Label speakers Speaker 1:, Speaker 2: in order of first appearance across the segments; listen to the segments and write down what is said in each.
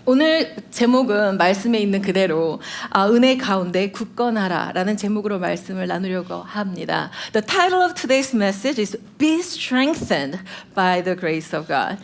Speaker 1: 오늘 제목은 말씀에 있는 그대로 은혜 가운데 굳건하라 라는 제목으로 말씀을 나누려고 합니다. The title of today's message is Be strengthened by the grace of God.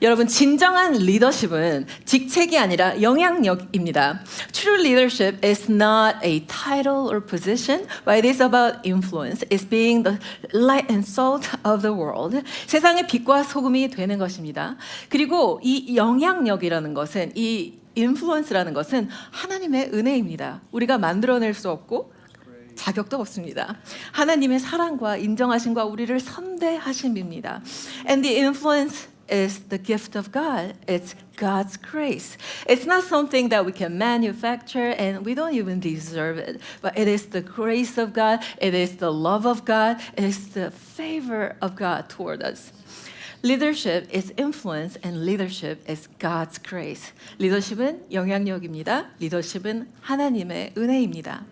Speaker 1: 여러분, 진정한 리더십은 직책이 아니라 영향력입니다. True leadership is not a title or position, but it is about influence. It's being the light and salt of the world. 세상의 빛과 소금이 되는 것입니다. 그리고 이 영향력이라는 것은, 이 influence라는 것은 하나님의 은혜입니다. 우리가 만들어낼 수 없고 자격도 없습니다. 하나님의 사랑과 인정하심과 우리를 선대하심입니다. And the influence is the gift of God. It's God's grace. It's not something that we can manufacture and we don't even deserve it. But it is the grace of God. It is the love of God. It is the favor of God toward us. Leadership is influence and leadership is God's grace. 리더십은 영향력입니다. 리더십은 하나님의 은혜입니다.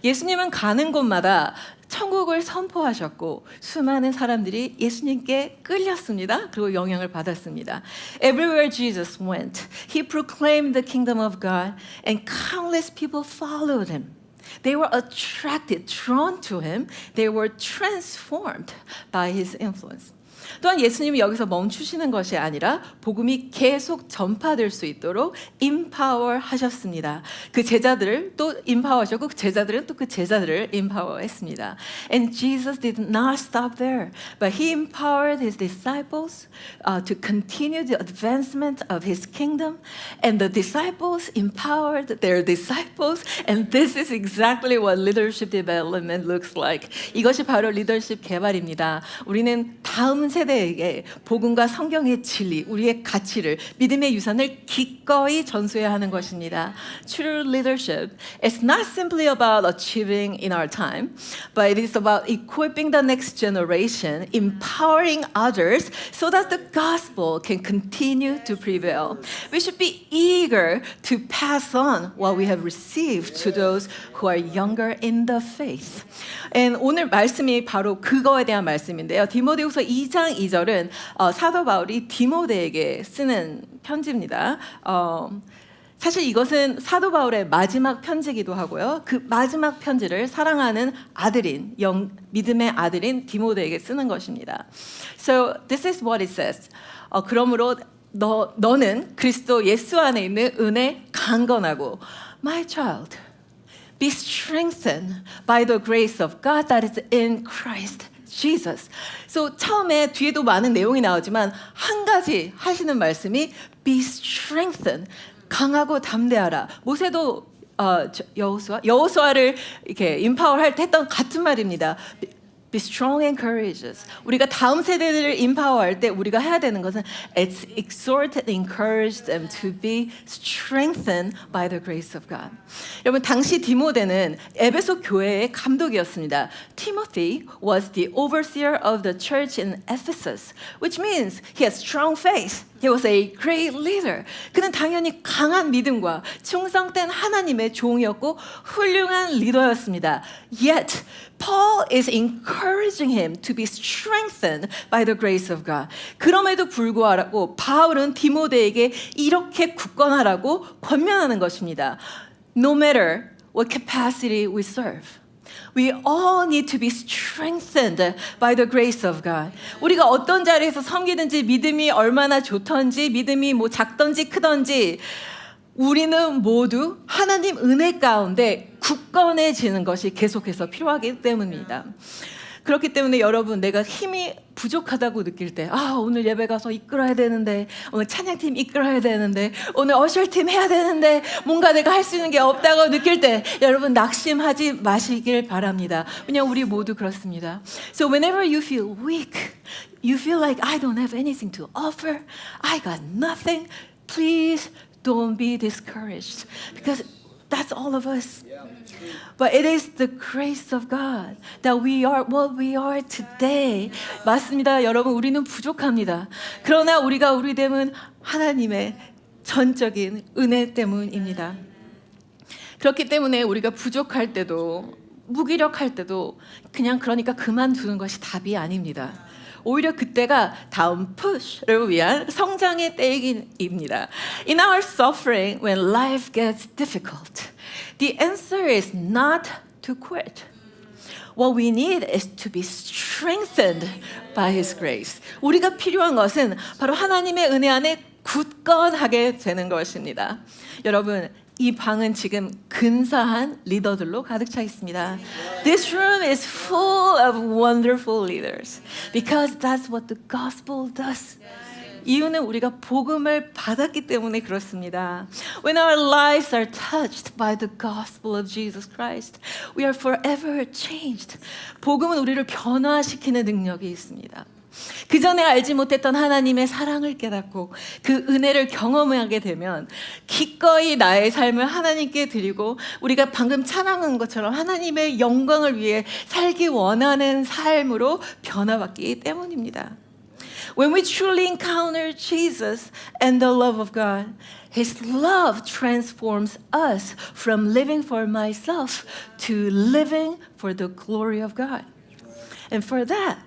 Speaker 1: 예수님은 가는 곳마다 천국을 선포하셨고 수많은 사람들이 예수님께 끌렸습니다. 그리고 영향을 받았습니다. Everywhere Jesus went, he proclaimed the kingdom of God and countless people followed him. They were attracted, drawn to him. They were transformed by his influence. 또한 예수님이 여기서 멈추시는 것이 아니라 복음이 계속 전파될 수 있도록 empower 하셨습니다. 그 제자들을 또 empower 하셨고 그 제자들은 또 그 제자들을 empower 했습니다. And Jesus did not stop there, but he empowered his disciples to continue the advancement of his kingdom, and the disciples empowered their disciples, and this is exactly what leadership development looks like. 이것이 바로 리더십 개발입니다. 우리는 다음 세대에게 복음과 성경의 진리, 우리의 가치를, 믿음의 유산을 기꺼이 전수해야 하는 것입니다. True leadership is not simply about achieving in our time, but it is about equipping the next generation, empowering others so that the gospel can continue to prevail. We should be eager to pass on what we have received to those who are younger in the faith. And 오늘 말씀이 바로 그거에 대한 말씀인데요. 디모데후서 2장 2절은 사도 바울이 디모데에게 쓰는 편지입니다. 사실 이것은 사도 바울의 마지막 편지이기도 하고요. 그 마지막 편지를 사랑하는 아들인 믿음의 아들인 디모데에게 쓰는 것입니다. So this is what it says. 그러므로 너는 그리스도 예수 안에 있는 은혜 강건하고 My child, be strengthened by the grace of God that is in Christ Jesus. So 처음에 뒤에도 많은 내용이 나오지만 한 가지 하시는 말씀이 be strengthened. 강하고 담대하라. 모세도 여호수아를 이렇게 인파워할 때 했던 같은 말입니다. Be strong and courageous. 우리가 다음 세대들을 인파워할 때 우리가 해야 되는 것은 It's exhort and encourage them to be strengthened by the grace of God. 여러분, 당시 디모데는 에베소 교회의 감독이었습니다. Timothy was the overseer of the church in Ephesus, which means he had strong faith. He was a great leader. 그는 당연히 강한 믿음과 충성된 하나님의 종이었고 훌륭한 리더였습니다. Yet, Paul is encouraging him to be strengthened by the grace of God. 그럼에도 불구하고 바울은 디모데에게 이렇게 굳건하라고 권면하는 것입니다. No matter what capacity we serve. We all need to be strengthened by the grace of God. 우리가 어떤 자리에서 섬기든지 믿음이 얼마나 좋던지 믿음이 뭐 작던지 크던지 우리는 모두 하나님 은혜 가운데 굳건해지는 것이 계속해서 필요하기 때문입니다. 그렇기 때문에 여러분, 내가 힘이 부족하다고 느낄 때 오늘 예배 가서 이끌어야 되는데, 오늘 찬양팀 이끌어야 되는데, 오늘 어셜팀 해야 되는데 뭔가 내가 할 수 있는 게 없다고 느낄 때 여러분 낙심하지 마시길 바랍니다. 왜냐하면 우리 모두 그렇습니다. So whenever you feel weak, you feel like I don't have anything to offer, I got nothing, please don't be discouraged because that's all of us. But it is the grace of God that we are what we are today. 맞습니다. 여러분, 우리는 부족합니다. 그러나 우리가 우리 됨은 하나님의 전적인 은혜 때문입니다. 그렇기 때문에 우리가 부족할 때도 무기력할 때도 그냥 그러니까 그만두는 것이 답이 아닙니다. 오히려 그때가 다음 push를 위한 성장의 때입니다. In our suffering, when life gets difficult, the answer is not to quit. What we need is to be strengthened by His grace. 우리가 필요한 것은 바로 하나님의 은혜 안에 굳건하게 되는 것입니다. 여러분, 이 방은 지금 근사한 리더들로 가득 차 있습니다. This room is full of wonderful leaders because that's what the gospel does. 이유는 우리가 복음을 받았기 때문에 그렇습니다. When our lives are touched by the gospel of Jesus Christ, we are forever changed. 복음은 우리를 변화시키는 능력이 있습니다. 그 전에 알지 못했던 하나님의 사랑을 깨닫고 그 은혜를 경험하게 되면 기꺼이 나의 삶을 하나님께 드리고 우리가 방금 찬양한 것처럼 하나님의 영광을 위해 살기 원하는 삶으로 변화받기 때문입니다. When we truly encounter Jesus and the love of God, His love transforms us from living for myself to living for the glory of God. And for that,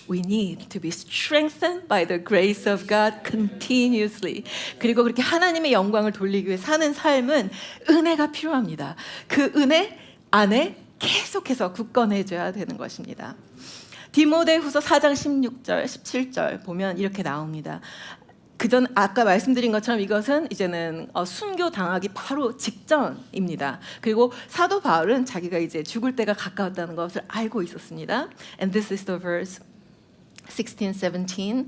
Speaker 1: we need to be strengthened by the grace of God continuously. 그리고 그렇게 하나님의 영광을 돌리기 위해 사는 삶은 은혜가 필요합니다. 그 은혜 안에 계속해서 굳건해져야 되는 것입니다. 디모데후서 4장 16절, 17절 보면 이렇게 나옵니다. 그전 아까 말씀드린 것처럼 이것은 이제는 순교 당하기 바로 직전입니다. 그리고 사도 바울은 자기가 이제 죽을 때가 가까웠다는 것을 알고 있었습니다. And this is the verse 16, 17.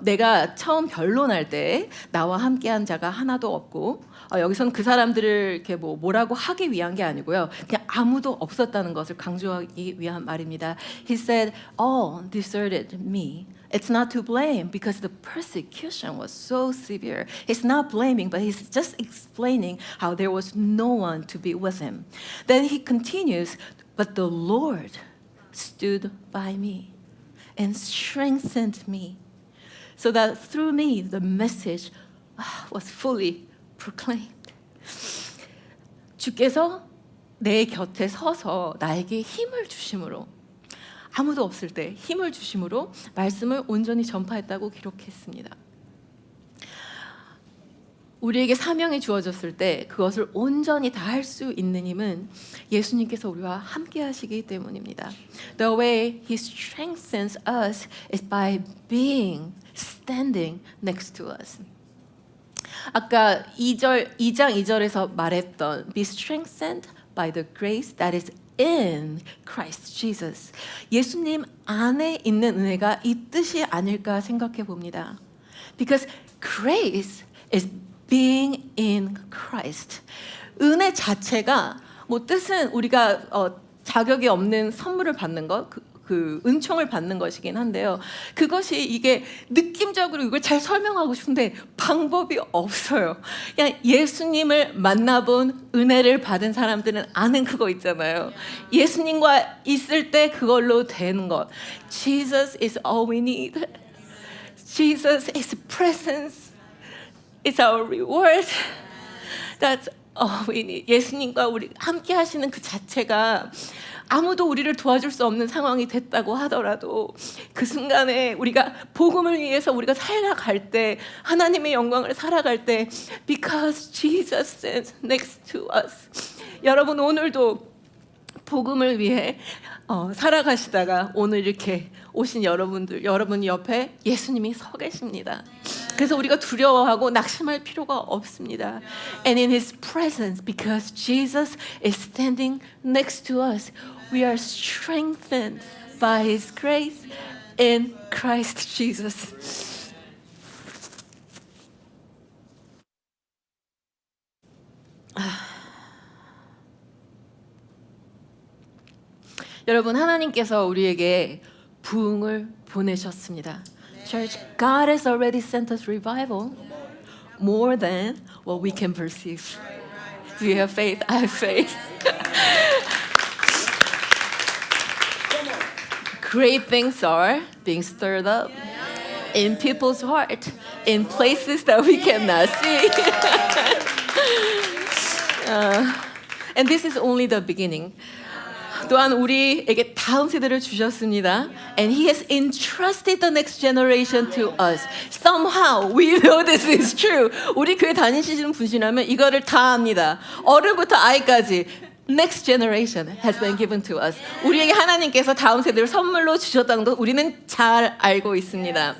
Speaker 1: 내가 처음 변론할 때 나와 함께한 자가 하나도 없고 여기서는 그 사람들을 이렇게 뭐라고 하기 위한 게 아니고요. 그냥 아무도 없었다는 것을 강조하기 위한 말입니다. He said, all deserted me. It's not to blame because the persecution was so severe. He's not blaming, but he's just explaining how there was no one to be with him. Then he continues, but the Lord stood by me and strengthened me so that through me the message was fully proclaimed. 주께서 내 곁에 서서 나에게 힘을 주심으로 아무도 없을 때 힘을 주심으로 말씀을 온전히 전파했다고 기록했습니다. 우리에게 사명이 주어졌을 때 그것을 온전히 다 할 수 있는 힘은 예수님께서 우리와 함께 하시기 때문입니다. The way He strengthens us is by being standing next to us. 아까 2장 2절에서 말했던 be strengthened by the grace that is in Christ Jesus. 예수님 안에 있는 은혜가 이 뜻이 아닐까 생각해 봅니다. Because grace is being in Christ. 은혜 자체가 뜻은 우리가 자격이 없는 선물을 받는 것, 그 은총을 받는 것이긴 한데요. 그것이 이게 느낌적으로 이걸 잘 설명하고 싶은데 방법이 없어요. 그냥 예수님을 만나본 은혜를 받은 사람들은 아는 그거 있잖아요. 예수님과 있을 때 그걸로 되는 것. Jesus is all we need. Jesus is presence. It's our reward. That's all we need. 예수님과 우리 함께 하시는 그 자체가 아무도 우리를 도와줄 수 없는 상황이 됐다고 하더라도 그 순간에 우리가 복음을 위해서 우리가 살아갈 때 하나님의 영광을 살아갈 때 because Jesus stands next to us. 여러분 오늘도 복음을 위해 살아가시다가 오늘 이렇게 오신 여러분 옆에 예수님이 서 계십니다. 그래서 우리가 두려워하고 낙심할 필요가 없습니다. And in His presence, because Jesus is standing next to us, we are strengthened by His grace in Christ Jesus. 여러분 하나님께서 우리에게 부흥을 보내셨습니다. Church, God has already sent us revival more than what we can perceive. Do you have faith? I have faith. Great things are being stirred up in people's heart, in places that we cannot see. And this is only the beginning. 또한 우리에게 다음 세대를 주셨습니다. And He has entrusted the next generation to us. Somehow we know this is true. 우리 교회 다니시는 분이라면 이거를 다 압니다. 어른부터 아이까지 next generation has been given to us. 우리에게 하나님께서 다음 세대를 선물로 주셨다는 것 우리는 잘 알고 있습니다.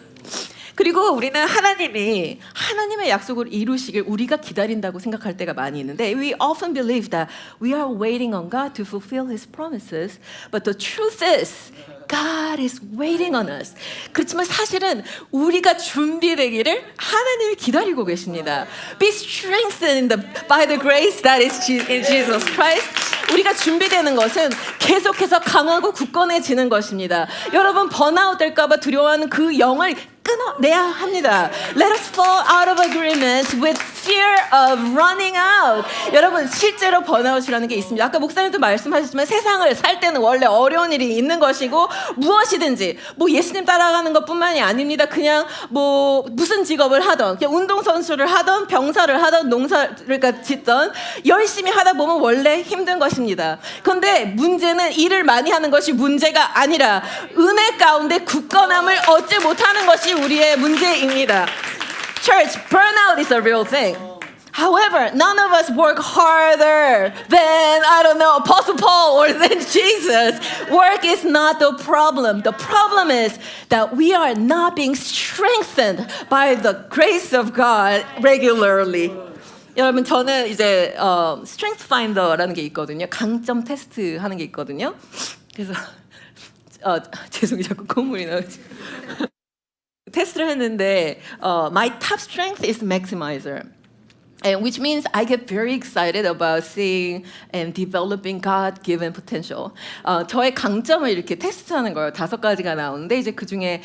Speaker 1: 그리고 우리는 하나님이 하나님의 약속을 이루시길 우리가 기다린다고 생각할 때가 많이 있는데 we often believe that we are waiting on God to fulfill His promises. But the truth is God is waiting on us. 그렇지만 사실은 우리가 준비되기를 하나님이 기다리고 계십니다. Be strengthened by the grace that is in Jesus Christ. 우리가 준비되는 것은 계속해서 강하고 굳건해지는 것입니다. 여러분 번아웃 될까 봐 두려워하는 그 영을 끊어내야 합니다. Let us fall out of agreement with fear of running out. 여러분 실제로 번아웃이라는 게 있습니다. 아까 목사님도 말씀하셨지만 세상을 살 때는 원래 어려운 일이 있는 것이고 무엇이든지 뭐 예수님 따라가는 것뿐만이 아닙니다. 그냥 뭐 무슨 직업을 하던 그냥 운동선수를 하던 병사를 하던 농사를 짓던 열심히 하다 보면 원래 힘든 것입니다. 그런데 문제는 일을 많이 하는 것이 문제가 아니라 은혜 가운데 굳건함을 얻지 못하는 것이 우리의 문제입니다. Church, burnout is a real thing. However, none of us work harder than, I don't know, Apostle Paul or than Jesus. Work is not the problem. The problem is that we are not being strengthened by the grace of God regularly. 여러분 저는 이제 Strength Finder라는 게 있거든요. 강점 테스트 하는 게 있거든요. 그래서 죄송해요. 자꾸 콧물이 나오지. 테스트를 했는데 my top strength is maximizer. And which means I get very excited about seeing and developing God-given potential. 저의 강점을 이렇게 테스트하는 거예요. 5가지가 나오는데 이제 그 중에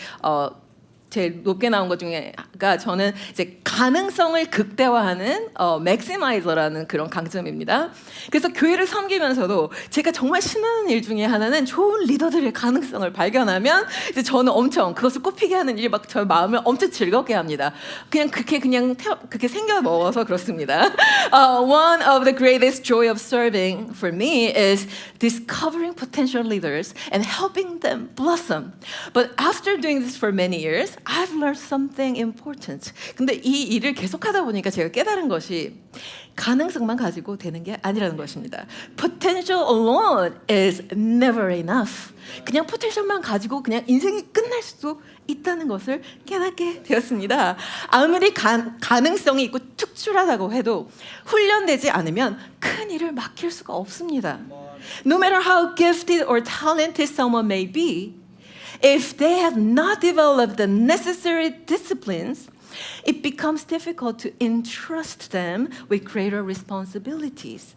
Speaker 1: 제일 높게 나온 것 중에가 저는 이제 가능성을 극대화하는 맥시마이저라는 그런 강점입니다. 그래서 교회를 섬기면서도 제가 정말 신나는 일 중에 하나는 좋은 리더들의 가능성을 발견하면 이제 저는 엄청 그것을 꼽히게 하는 일이 막 저의 마음을 엄청 즐겁게 합니다. 그렇게 생겨 먹어서 그렇습니다. One of the greatest joy of serving for me is discovering potential leaders and helping them blossom. But after doing this for many years, I've learned something important. 근데 이 일을 계속하다 보니까 제가 깨달은 것이 가능성만 가지고 되는 게 아니라는 것입니다. Potential alone is never enough. 그냥 포텐셜만 가지고 그냥 인생이 끝날 수도 있다는 것을 깨닫게 되었습니다. 아무리 가능성이 있고 특출하다고 해도 훈련되지 않으면 큰 일을 맡길 수가 없습니다. No matter how gifted or talented someone may be, if they have not developed the necessary disciplines, it becomes difficult to entrust them with greater responsibilities.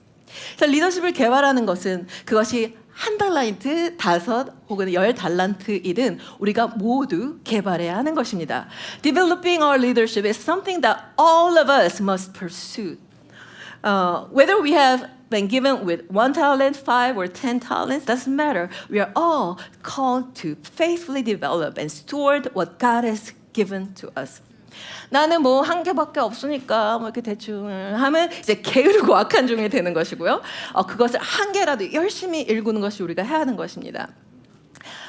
Speaker 1: 리더십을 개발하는 것은 그것이 1달란트, 5 혹은 10달란트이든 우리가 모두 개발해야 하는 것입니다. Developing our leadership is something that all of us must pursue. Whether we have been given with 1 talent, 5 or 10 talents, doesn't matter. We are all called to faithfully develop and steward what God has given to us. 나는 뭐 1개밖에 없으니까 뭐 이렇게 대충 하면 이제 게으르고 악한 종이 되는 것이고요. 그것을 1개라도 열심히 일구는 것이 우리가 해야 하는 것입니다.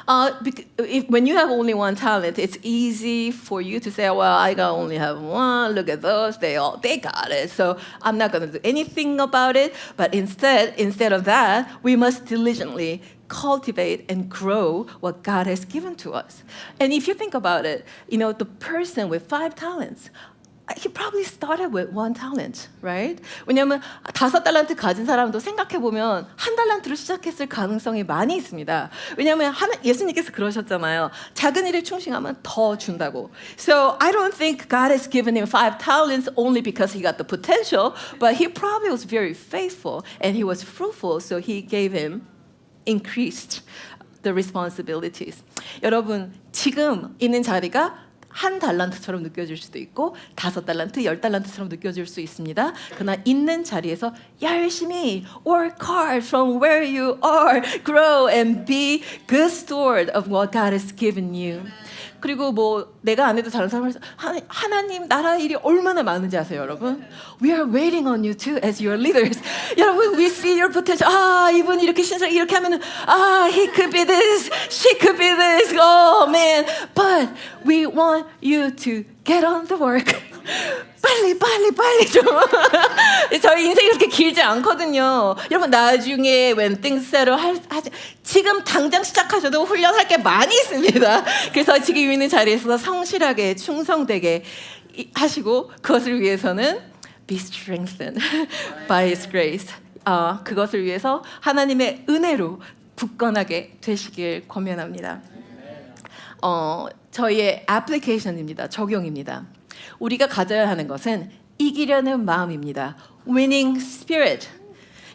Speaker 1: When you have only 1 talent, it's easy for you to say, well, I only have 1. Look at those. They got it. So I'm not going to do anything about it. But instead of that, we must diligently cultivate and grow what God has given to us. And if you think about it, the person with 5 talents, he probably started with 1 talent, right? 왜냐하면 5달란트 가진 사람도 생각해보면 1달란트로 시작했을 가능성이 많이 있습니다. 왜냐하면 예수님께서 그러셨잖아요. 작은 일에 충실하면 더 준다고. So I don't think God has given him 5 talents only because he got the potential, but he probably was very faithful and he was fruitful, so he gave him increased the responsibilities. 여러분, 지금 있는 자리가 1달란트처럼 느껴질 수도 있고 5달란트, 10달란트처럼 느껴질 수 있습니다. 그러나 있는 자리에서 열심히 work hard from where you are, grow and be good steward of what God has given you. 그리고 뭐 내가 안 해도 다른 사람을 하나님 나라 일이 얼마나 많은지 아세요, 여러분? We are waiting on you too as your leaders. 여러분, we see your potential. 이분 이렇게 신상 이렇게 하면은 he could be this, she could be this. Oh man, but we want you to get on the work. 빨리 좀. 저희 인생이 그렇게 길지 않거든요. 여러분, 나중에 when things settle 하지, 지금 당장 시작하셔도 훈련할 게 많이 있습니다. 그래서 지금 있는 자리에서 성실하게 충성되게 하시고, 그것을 위해서는 be strengthened by His grace. 그것을 위해서 하나님의 은혜로 굳건하게 되시길 권면합니다. 저희의 애플리케이션입니다. 적용입니다. 우리가 가져야 하는 것은 이기려는 마음입니다. Winning spirit.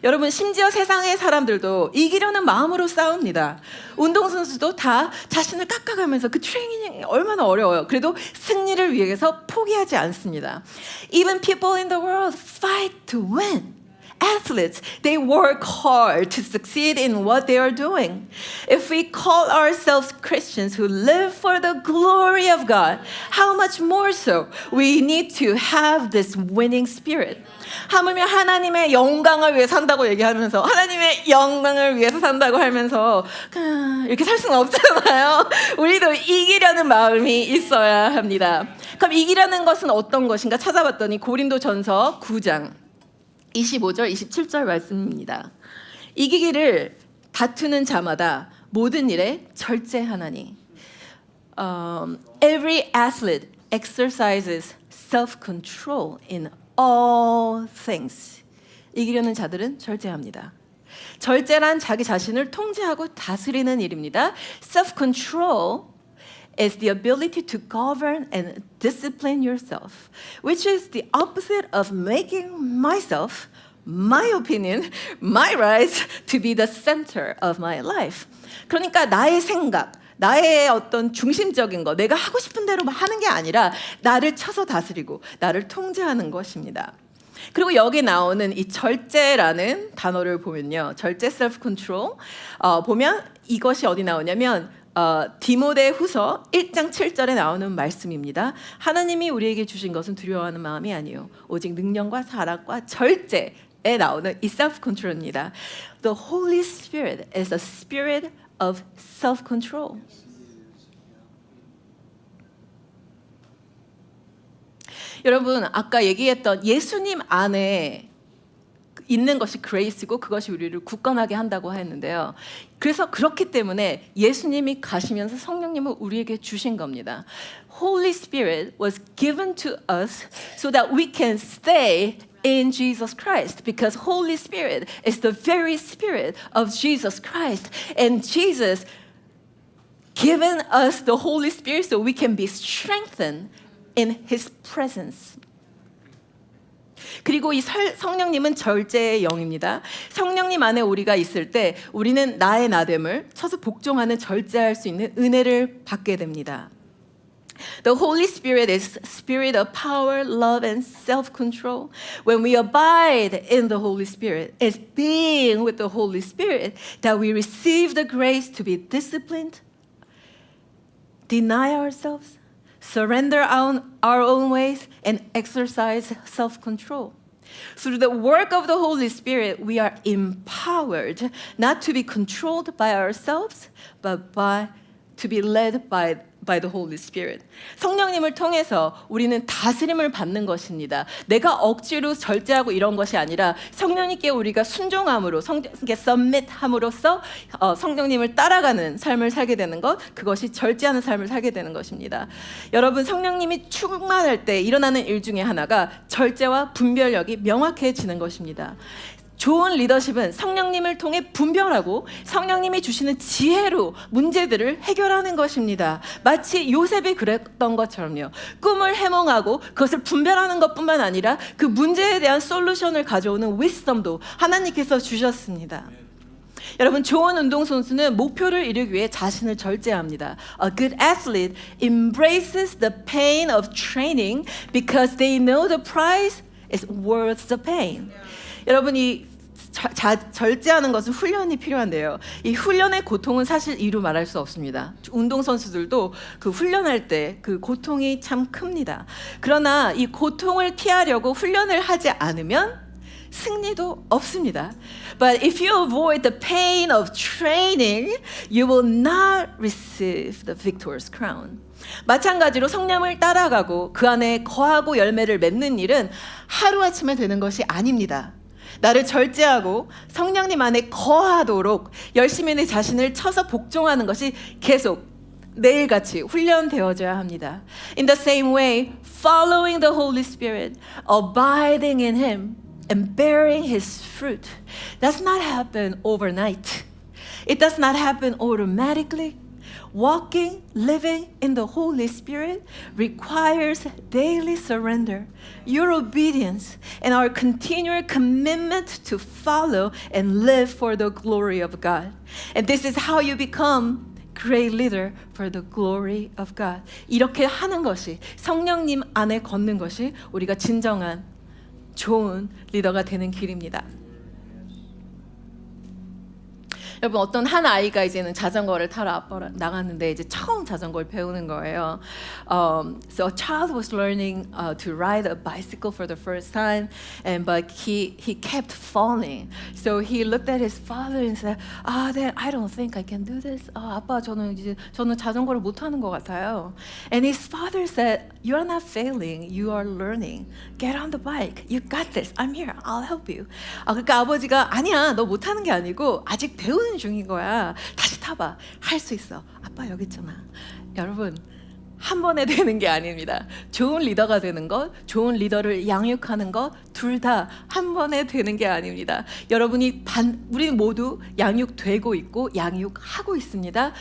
Speaker 1: 여러분, 심지어 세상의 사람들도 이기려는 마음으로 싸웁니다. 운동선수도 다 자신을 깎아가면서 그 트레이닝이 얼마나 어려워요. 그래도 승리를 위해서 포기하지 않습니다. Even people in the world fight to win. Athletes, they work hard to succeed in what they are doing. If we call ourselves Christians who live for the glory of God, how much more so we need to have this winning spirit. 하물며 하나님의 영광을 위해 산다고 얘기하면서 하나님의 영광을 위해서 산다고 하면서 이렇게 살 수는 없잖아요. 우리도 이기려는 마음이 있어야 합니다. 그럼 이기려는 것은 어떤 것인가 찾아봤더니 고린도전서 9장 25절, 27절 말씀입니다. 이기기를 다투는 자마다 모든 일에 절제하나니. Every athlete exercises self-control in all things. 이기려는 자들은 절제합니다. 절제란 자기 자신을 통제하고 다스리는 일입니다. Self-control is the ability to govern and discipline yourself, which is the opposite of making myself, my opinion, my rights to be the center of my life. 그러니까 나의 생각, 나의 어떤 중심적인 거, 내가 하고 싶은 대로 하는 게 아니라 나를 쳐서 다스리고 나를 통제하는 것입니다. 그리고 여기 나오는 이 절제라는 단어를 보면요, 절제 self-control 보면 이것이 어디 나오냐면 디모데후서 1장 7절에 나오는 말씀입니다. 하나님이 우리에게 주신 것은 두려워하는 마음이 아니요 오직 능력과 사랑과 절제에 나오는 이 self-control입니다. The Holy Spirit is a spirit of self-control. 여러분, 아까 얘기했던 예수님 안에 있는 것이 그레이스고 그것이 우리를 굳건하게 한다고 했는데요. 그래서 그렇기 때문에 예수님이 가시면서 성령님을 우리에게 주신 겁니다. Holy Spirit was given to us so that we can stay in Jesus Christ, because Holy Spirit is the very Spirit of Jesus Christ, and Jesus given us the Holy Spirit so we can be strengthened in His presence. 그리고 이 성령님은 절제의 영입니다. 성령님 안에 우리가 있을 때 우리는 나의 나됨을 쳐서 복종하는 절제할 수 있는 은혜를 받게 됩니다. The Holy Spirit is spirit of power, love, and self-control. When we abide in the Holy Spirit, it's being with the Holy Spirit that we receive the grace to be disciplined, deny ourselves, surrender our own ways, and exercise self-control. Through the work of the Holy Spirit, we are empowered not to be controlled by ourselves, but to be led by the Holy Spirit. 성령님을 통해서 우리는 다스림을 받는 것입니다. 내가 억지로 절제하고 이런 것이 아니라 성령님께 우리가 순종함으로, 성령님께 submit함으로써 성령님을 따라가는 삶을 살게 되는 것, 그것이 절제하는 삶을 살게 되는 것입니다. 여러분, 성령님이 충만할 때 일어나는 일 중에 하나가 절제와 분별력이 명확해지는 것입니다. 좋은 리더십은 성령님을 통해 분별하고 성령님이 주시는 지혜로 문제들을 해결하는 것입니다. 마치 요셉이 그랬던 것처럼요. 꿈을 해몽하고 그것을 분별하는 것뿐만 아니라 그 문제에 대한 솔루션을 가져오는 wisdom도 하나님께서 주셨습니다. 여러분, 좋은 운동선수는 목표를 이루기 위해 자신을 절제합니다. A good athlete embraces the pain of training because they know the prize is worth the pain. 여러분, 이 절제하는 것은 훈련이 필요한데요. 이 훈련의 고통은 사실 이루 말할 수 없습니다. 운동선수들도 그 훈련할 때 그 고통이 참 큽니다. 그러나 이 고통을 피하려고 훈련을 하지 않으면 승리도 없습니다. But if you avoid the pain of training, you will not receive the victor's crown. 마찬가지로 성령을 따라가고 그 안에 거하고 열매를 맺는 일은 하루아침에 되는 것이 아닙니다. 나를 절제하고 성령님 안에 거하도록 열심히 내 자신을 쳐서 복종하는 것이 계속 매일같이 훈련되어져야 합니다. In the same way, following the Holy Spirit, abiding in Him, and bearing His fruit does not happen overnight. It does not happen automatically. Walking, living in the Holy Spirit requires daily surrender, your obedience, and our continual commitment to follow and live for the glory of God. And this is how you become great leader for the glory of God. 이렇게 하는 것이 성령님 안에 걷는 것이 우리가 진정한 좋은 리더가 되는 길입니다. 여러분 어떤 한 아이가 이제는 자전거를 타러 앞으로 나갔는데 이제 처음 자전거를 배우는 거예요. So a child was learning to ride a bicycle for the first time, but he kept falling. So he looked at his father and said, Dad, I don't think I can do this. 아빠 저는 자전거를 못 타는 것 같아요. And his father said, You are not failing, you are learning. Get on the bike. You got this. I'm here. I'll help you. 그러니까 아버지가 아니야, 너 못 타는 게 아니고 아직 배우는 중인 거야. 다시 타봐. 할 수 있어. 아빠 여기 있잖아. 여러분 한 번에 되는 게 아닙니다. 좋은 리더가 되는 것, 좋은 리더를 양육하는 것 둘 다 한 번에 되는 게 아닙니다. 여러분이 우리 모두 양육되고 있고 양육하고 있습니다.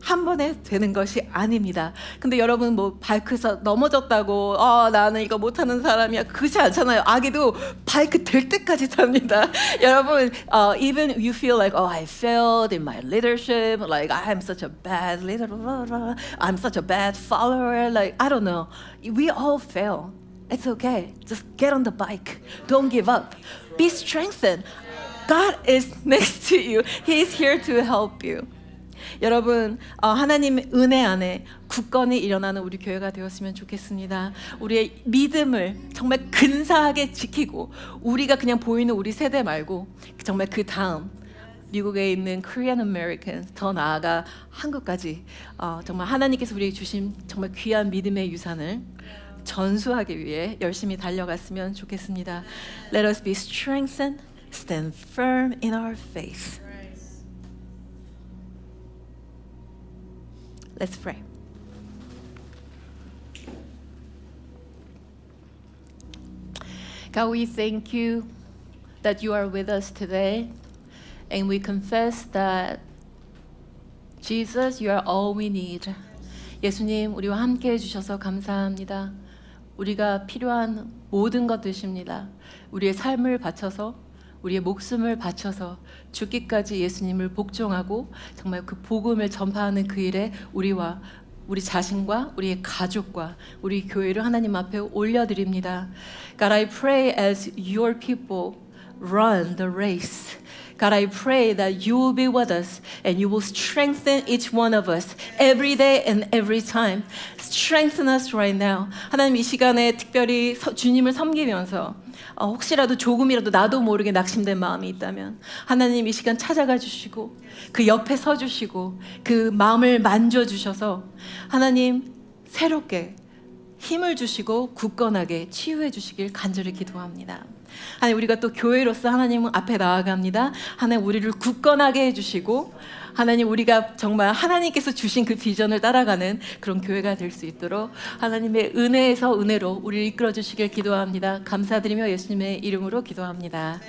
Speaker 1: 한 번에 되는 것이 아닙니다. 근데 여러분 뭐 바이크에서 넘어졌다고 나는 이거 못하는 사람이야 그렇지 않잖아요. 아기도 바이크 될 때까지 탑니다. 여러분 even you feel like I failed in my leadership, like I'm such a bad leader, I'm such a bad follower, like I don't know. We all fail. It's okay. Just get on the bike. Don't give up. Be strengthened. God is next to you. He is here to help you. 여러분 하나님의 은혜 안에 굳건히 일어나는 우리 교회가 되었으면 좋겠습니다. 우리의 믿음을 정말 근사하게 지키고 우리가 그냥 보이는 우리 세대 말고 정말 그 다음 미국에 있는 Korean Americans 더 나아가 한국까지 정말 하나님께서 우리에게 주신 정말 귀한 믿음의 유산을 전수하기 위해 열심히 달려갔으면 좋겠습니다. Let us be strengthened, stand firm in our faith. Let's pray. God, we thank you that you are with us today, and we confess that Jesus, you are all we need. 예수님, 우리와 함께 해주셔서 감사합니다. 우리가 필요한 모든 것 되십니다. 우리의 삶을 바쳐서 우리의 목숨을 바쳐서 죽기까지 예수님을 복종하고 정말 그 복음을 전파하는 그 일에 우리와 우리 자신과 우리의 가족과 우리 교회를 하나님 앞에 올려드립니다. God, I pray as your people run the race. God, I pray that you will be with us and you will strengthen each one of us every day and every time. Strengthen us right now. 하나님 이 시간에 특별히 주님을 섬기면서 혹시라도 조금이라도 나도 모르게 낙심된 마음이 있다면 하나님 이 시간 찾아가 주시고 그 옆에 서 주시고 그 마음을 만져 주셔서 하나님 새롭게 힘을 주시고 굳건하게 치유해 주시길 간절히 기도합니다. 하나님 우리가 또 교회로서 하나님 앞에 나아갑니다. 하나님 우리를 굳건하게 해주시고 하나님 우리가 정말 하나님께서 주신 그 비전을 따라가는 그런 교회가 될 수 있도록 하나님의 은혜에서 은혜로 우리를 이끌어 주시길 기도합니다. 감사드리며 예수님의 이름으로 기도합니다.